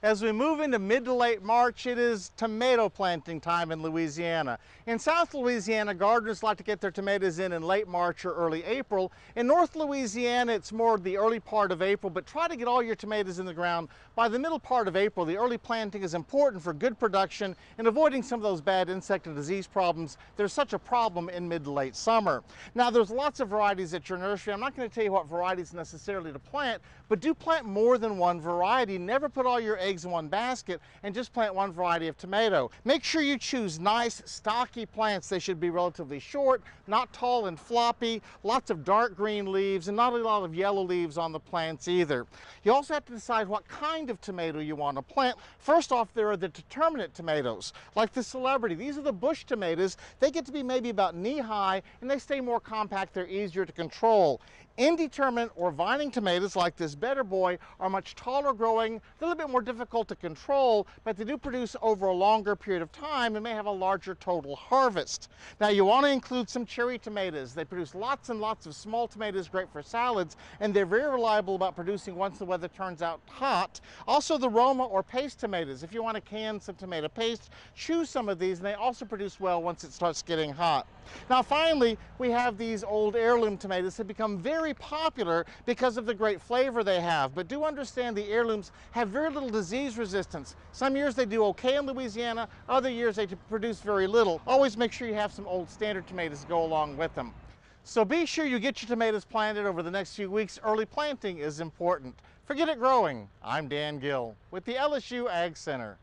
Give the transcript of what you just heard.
As we move into mid to late March, it is tomato planting time in Louisiana. In South Louisiana, gardeners like to get their tomatoes in late March or early April. In North Louisiana, it's more the early part of April, but try to get all your tomatoes in the ground by the middle part of April. The early planting is important for good production and avoiding some of those bad insect and disease problems. There's such a problem in mid to late summer. Now, there's lots of varieties at your nursery. I'm not going to tell you what varieties necessarily to plant, but do plant more than one variety. Never put all your eggs in one basket and just plant one variety of tomato. Make sure you choose nice, stocky plants. They should be relatively short, not tall and floppy, lots of dark green leaves, and not a lot of yellow leaves on the plants either. You also have to decide what kind of tomato you want to plant. First off, there are the determinate tomatoes, like the Celebrity. These are the bush tomatoes. They get to be maybe about knee-high, and they stay more compact. They're easier to control. Indeterminate or vining tomatoes like this Better Boy are much taller growing, a little bit more difficult to control, but they do produce over a longer period of time and may have a larger total harvest. Now, you want to include some cherry tomatoes. They produce lots and lots of small tomatoes, great for salads, and they're very reliable about producing once the weather turns out hot. Also, the Roma or paste tomatoes. If you want to can some tomato paste, choose some of these, and they also produce well once it starts getting hot. Now, finally, we have these old heirloom tomatoes that become very popular because of the great flavor they have. But do understand the heirlooms have very little disease resistance. Some years they do okay in Louisiana, other years they produce very little. Always make sure you have some old standard tomatoes to go along with them. So be sure you get your tomatoes planted over the next few weeks. Early planting is important. Forget it growing. I'm Dan Gill with the LSU Ag Center.